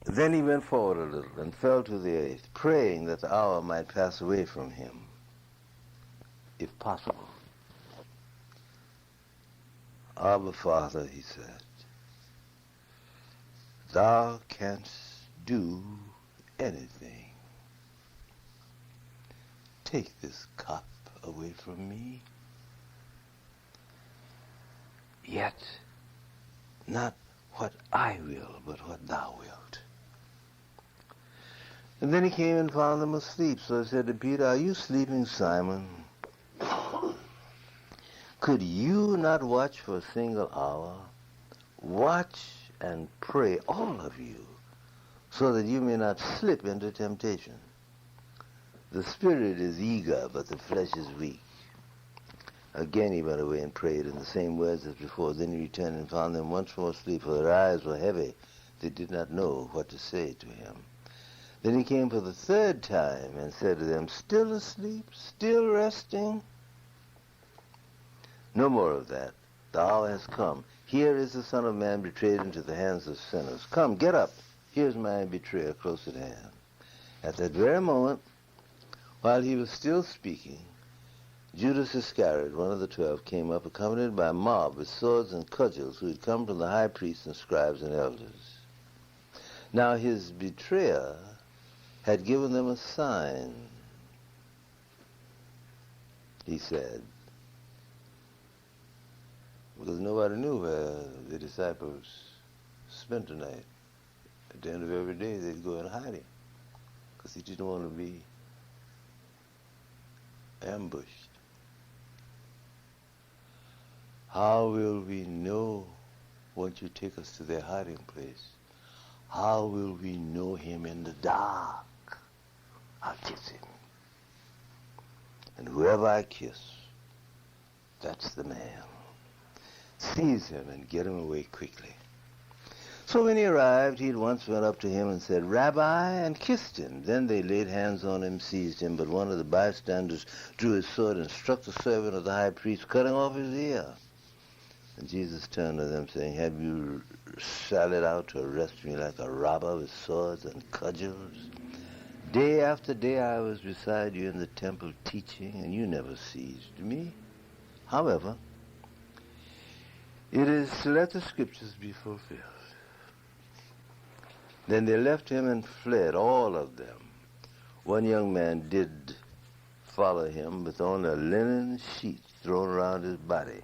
Then he went forward a little and fell to the earth, praying that the hour might pass away from him, if possible. Abba, Father, he said, thou canst do anything. Take this cup away from me. Yet not what I will, but what thou wilt. And then he came and found them asleep. So I said to Peter, are you sleeping, Simon? Could you not watch for a single hour? Watch and pray, all of you, so that you may not slip into temptation. The spirit is eager, but the flesh is weak. Again he went away and prayed in the same words as before. Then he returned and found them once more asleep, for their eyes were heavy. They did not know what to say to him. Then he came for the third time and said to them, still asleep, still resting? No more of that. The hour has come. Here is the Son of Man betrayed into the hands of sinners. Come, get up. Here's my betrayer close at hand. At that very moment, while he was still speaking, Judas Iscariot, one of the 12, came up, accompanied by a mob with swords and cudgels who had come from the high priests and scribes and elders. Now his betrayer had given them a sign. He said, because nobody knew where the disciples spent the night. At the end of every day, they'd go in hiding, because he didn't want to be ambushed. How will we know once you take us to their hiding place? How will we know him in the dark? I'll kiss him. And whoever I kiss, that's the man. Seize him and get him away quickly. So when he arrived, he at once went up to him and said, Rabbi, and kissed him. Then they laid hands on him, seized him, but one of the bystanders drew his sword and struck the servant of the high priest, cutting off his ear. And Jesus turned to them, saying, have you sallied out to arrest me like a robber with swords and cudgels? Day after day I was beside you in the temple teaching, and you never seized me. However, it is to let the scriptures be fulfilled. Then they left him and fled, all of them. One young man did follow him with only a linen sheet thrown around his body.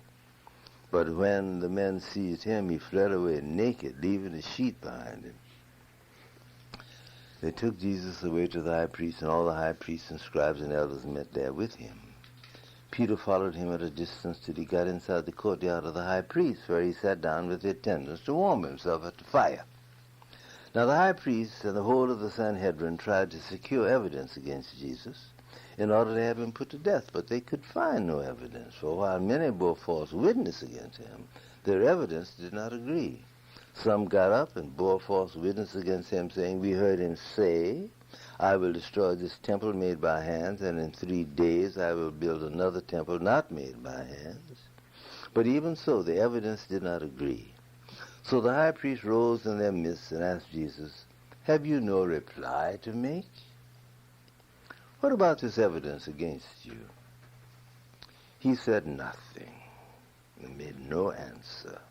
But when the men seized him, he fled away naked, leaving the sheet behind him. They took Jesus away to the high priest, and all the high priests and scribes and elders met there with him. Peter followed him at a distance till he got inside the courtyard of the high priest, where he sat down with the attendants to warm himself at the fire. Now the high priest and the whole of the Sanhedrin tried to secure evidence against Jesus in order to have him put to death, but they could find no evidence, for while many bore false witness against him, their evidence did not agree. Some got up and bore false witness against him, saying, we heard him say, I will destroy this temple made by hands, and in 3 days I will build another temple not made by hands. But even so, the evidence did not agree. So the high priest rose in their midst and asked Jesus, have you no reply to make? What about this evidence against you? He said nothing and made no answer.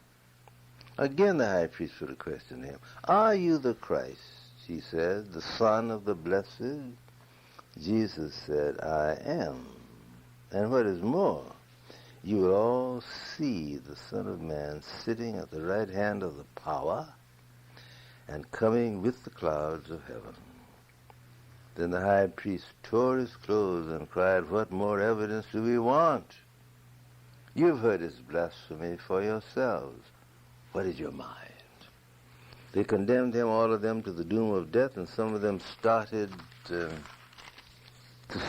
Again the high priest put a question to him. Are you the Christ, he said, the Son of the Blessed? Jesus said, I am. And what is more, you will all see the Son of Man sitting at the right hand of the power and coming with the clouds of heaven. Then the high priest tore his clothes and cried, what more evidence do we want? You've heard his blasphemy for yourselves. What is your mind? They condemned him, all of them, to the doom of death, and some of them started to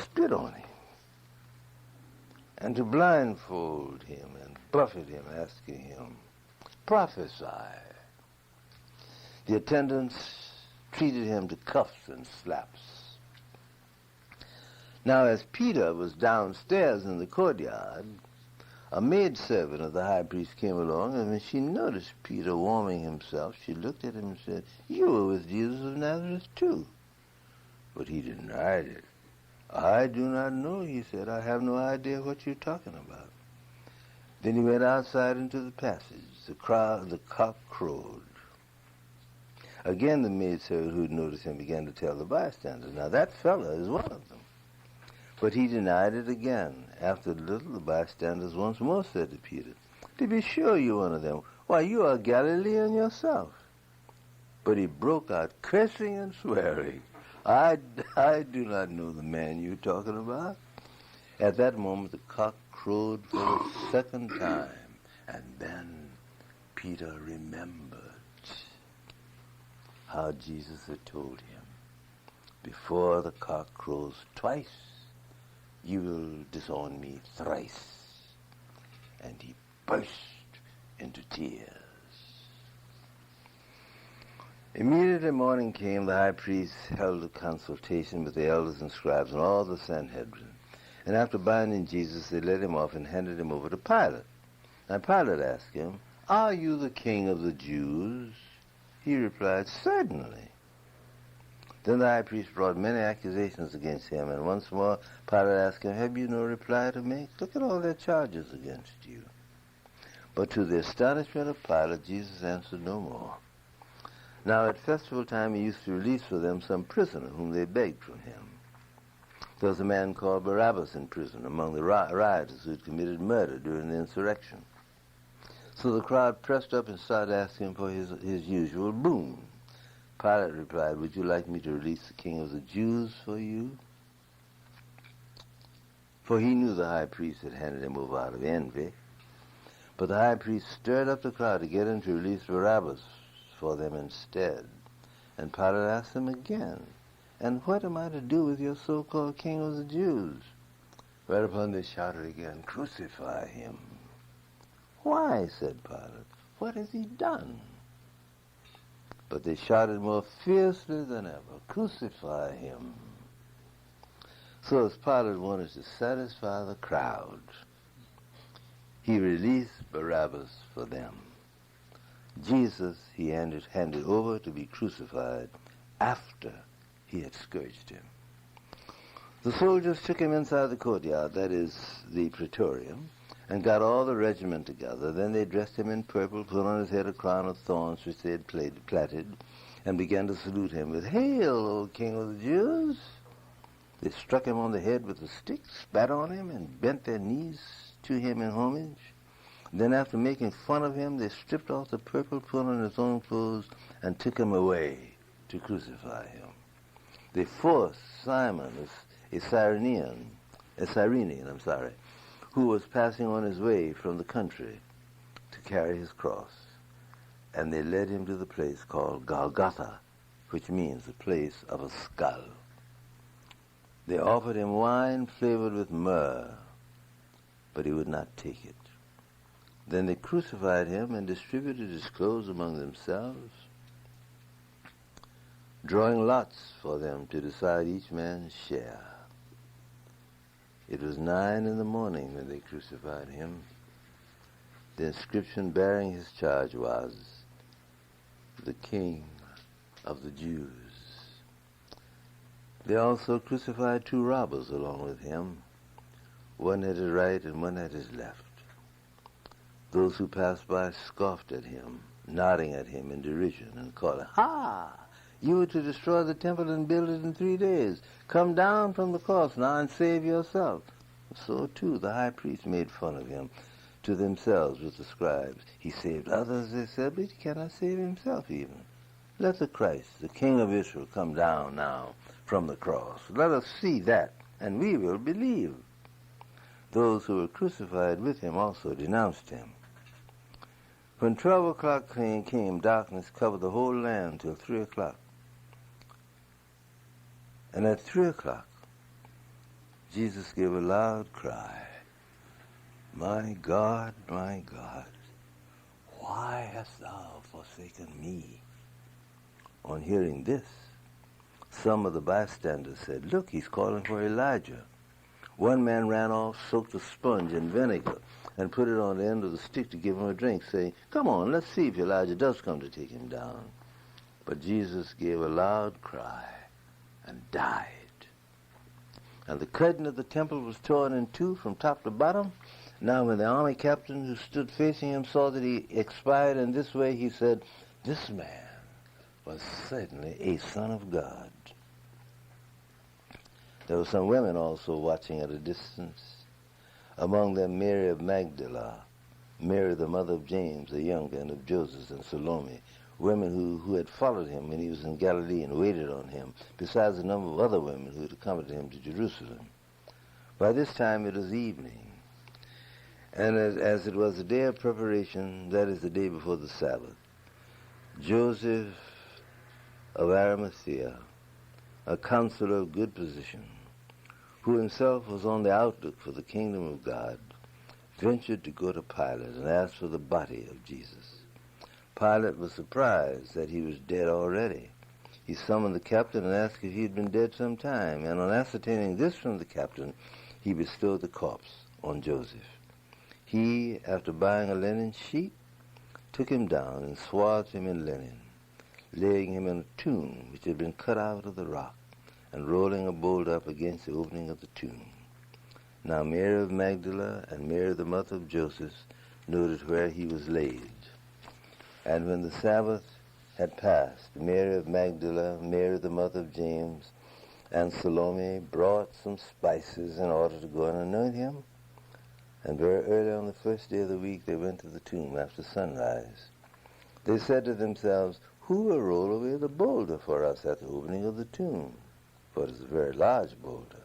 spit on him and to blindfold him and buffet him, asking him, prophesy. The attendants treated him to cuffs and slaps. Now, as Peter was downstairs in the courtyard, A maidservant of the high priest came along, and when she noticed Peter warming himself, she looked at him and said, "You were with Jesus of Nazareth too." But he denied it. "I do not know," he said. "I have no idea what you're talking about." Then he went outside into the passage. The cock crowed. Again the maidservant who had noticed him began to tell the bystanders, "Now that fellow is one of them." But he denied it again. After a little, the bystanders once more said to Peter, "To be sure you're one of them. Why, you are a Galilean yourself." But he broke out cursing and swearing. I do not know the man you're talking about." At that moment, the cock crowed for the second time, and then Peter remembered how Jesus had told him, "Before the cock crows twice, you will disown me thrice." And he burst into tears. Immediately morning came, the high priest held a consultation with the elders and scribes and all the Sanhedrin. And after binding Jesus, they led him off and handed him over to Pilate. Now Pilate asked him, "Are you the king of the Jews?" He replied, "Certainly." Then the high priest brought many accusations against him, and once more Pilate asked him, "Have you no reply to make? Look at all their charges against you." But to the astonishment of Pilate, Jesus answered no more. Now at festival time he used to release for them some prisoner whom they begged from him. There was a man called Barabbas in prison among the rioters who had committed murder during the insurrection. So the crowd pressed up and started asking him for his usual boon. Pilate replied, "Would you like me to release the king of the Jews for you?" For he knew the high priest had handed him over out of envy. But the high priest stirred up the crowd to get him to release Barabbas for them instead. And Pilate asked him again, "And what am I to do with your so-called king of the Jews?" Whereupon they shouted again, "Crucify him." "Why?" said Pilate. "What has he done?" But they shouted more fiercely than ever, "Crucify him." So as Pilate wanted to satisfy the crowd, he released Barabbas for them. Jesus he handed over to be crucified after he had scourged him. The soldiers took him inside the courtyard, that is, the praetorium, and got all the regiment together. Then they dressed him in purple, put on his head a crown of thorns which they had plaited, and began to salute him with, "Hail, O King of the Jews!" They struck him on the head with a stick, spat on him, and bent their knees to him in homage. Then after making fun of him, they stripped off the purple, put on his own clothes, and took him away to crucify him. They forced Simon, a Cyrenian, who was passing on his way from the country, to carry his cross. And they led him to the place called Golgotha, which means the place of a skull. They offered him wine flavored with myrrh, but he would not take it. Then they crucified him and distributed his clothes among themselves, drawing lots for them to decide each man's share. It was 9 a.m. when they crucified him. The inscription bearing his charge was, "The King of the Jews." They also crucified 2 robbers along with him, one at his right and one at his left. Those who passed by scoffed at him, nodding at him in derision and calling, "Ha! You were to destroy the temple and build it in 3 days. Come down from the cross now and save yourself." So too the high priest made fun of him to themselves with the scribes. "He saved others," they said, "but he cannot save himself even. Let the Christ, the King of Israel, come down now from the cross. Let us see that, and we will believe." Those who were crucified with him also denounced him. When 12 o'clock came, darkness covered the whole land till 3 o'clock. And at 3 o'clock, Jesus gave a loud cry, my God, why hast thou forsaken me?" On hearing this, some of the bystanders said, "Look, he's calling for Elijah." One man ran off, soaked a sponge in vinegar, and put it on the end of the stick to give him a drink, saying, "Come on, let's see if Elijah does come to take him down." But Jesus gave a loud cry and died. And the curtain of the temple was torn in two from top to bottom. Now when the army captain who stood facing him saw that he expired in this way, he said, "This man was certainly a son of God." There were some women also watching at a distance, among them Mary of Magdala, Mary the mother of James the younger, and of Joseph and Salome, women who had followed him when he was in Galilee and waited on him, besides a number of other women who had accompanied him to Jerusalem. By this time it was evening, and as it was the day of preparation, that is the day before the Sabbath, Joseph of Arimathea, a counselor of good position, who himself was on the outlook for the kingdom of God, ventured to go to Pilate and ask for the body of Jesus. Pilate was surprised that he was dead already. He summoned the captain and asked if he had been dead some time, and on ascertaining this from the captain, he bestowed the corpse on Joseph. He, after buying a linen sheet, took him down and swathed him in linen, laying him in a tomb which had been cut out of the rock, and rolling a boulder up against the opening of the tomb. Now Mary of Magdala and Mary the mother of Joseph noted where he was laid. And when the Sabbath had passed, Mary of Magdala, Mary the mother of James, and Salome brought some spices in order to go and anoint him. And very early on the first day of the week they went to the tomb after sunrise. They said to themselves, "Who will roll away the boulder for us at the opening of the tomb?" For it is a very large boulder.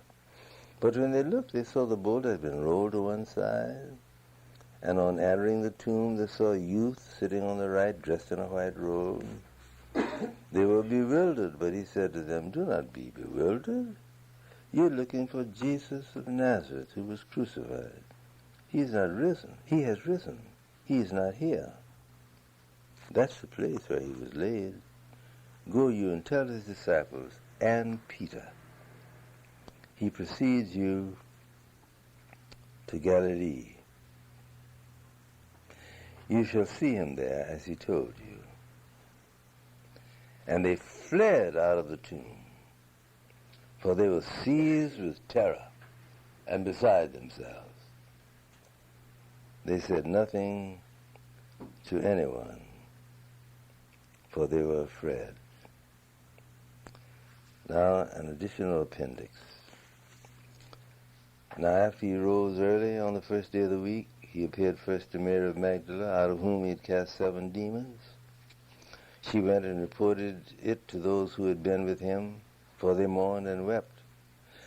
But when they looked, they saw the boulder had been rolled to one side. And on entering the tomb, they saw a youth sitting on the right, dressed in a white robe. They were bewildered, but he said to them, "Do not be bewildered. You're looking for Jesus of Nazareth, who was crucified. He is not risen. He has risen. He is not here. That's the place where he was laid. Go you and tell his disciples and Peter, he precedes you to Galilee. You shall see him there as he told you." And they fled out of the tomb, for they were seized with terror and beside themselves. They said nothing to anyone, for they were afraid. Now, an additional appendix. Now, after he rose early on the first day of the week, he appeared first to Mary of Magdala, out of whom he had cast 7 demons. She went and reported it to those who had been with him, for they mourned and wept.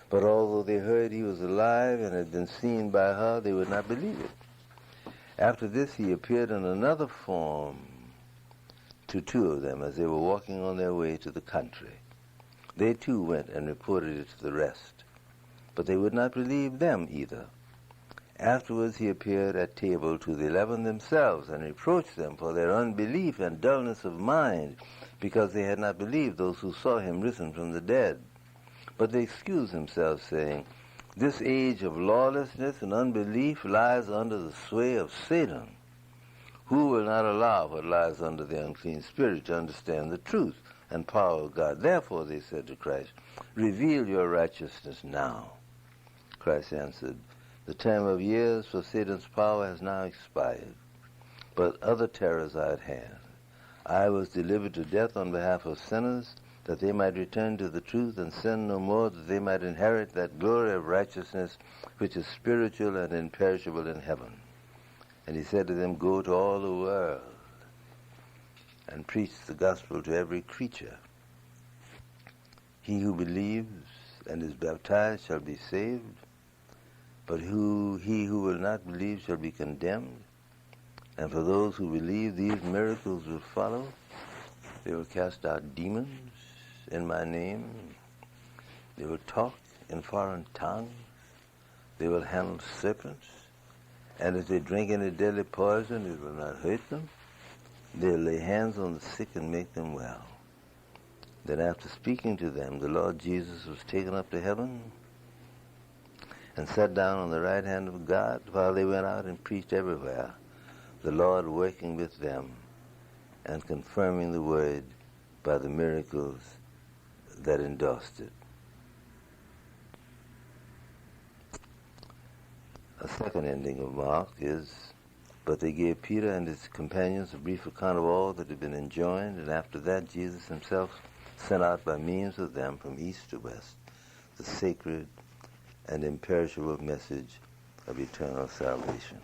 But although they heard he was alive and had been seen by her, they would not believe it. After this, he appeared in another form to 2 of them as they were walking on their way to the country. They too went and reported it to the rest, but they would not believe them either. Afterwards he appeared at table to the 11 themselves and reproached them for their unbelief and dullness of mind, because they had not believed those who saw him risen from the dead. But they excused themselves, saying, "This age of lawlessness and unbelief lies under the sway of Satan, who will not allow what lies under the unclean spirit to understand the truth and power of God. Therefore," they said to Christ, "reveal your righteousness now." Christ answered, "The term of years for Satan's power has now expired, but other terrors are at hand. I was delivered to death on behalf of sinners, that they might return to the truth and sin no more, that they might inherit that glory of righteousness which is spiritual and imperishable in heaven." And he said to them, "Go to all the world and preach the gospel to every creature. He who believes and is baptized shall be saved, but he who will not believe shall be condemned. And for those who believe, these miracles will follow. They will cast out demons in my name. They will talk in foreign tongues. They will handle serpents. And if they drink any deadly poison, it will not hurt them. They'll lay hands on the sick and make them well." Then after speaking to them, the Lord Jesus was taken up to heaven and sat down on the right hand of God while they went out and preached everywhere, the Lord working with them and confirming the word by the miracles that endorsed it. A second ending of Mark is, but they gave Peter and his companions a brief account of all that had been enjoined, and after that Jesus himself sent out by means of them from east to west the sacred and imperishable message of eternal salvation.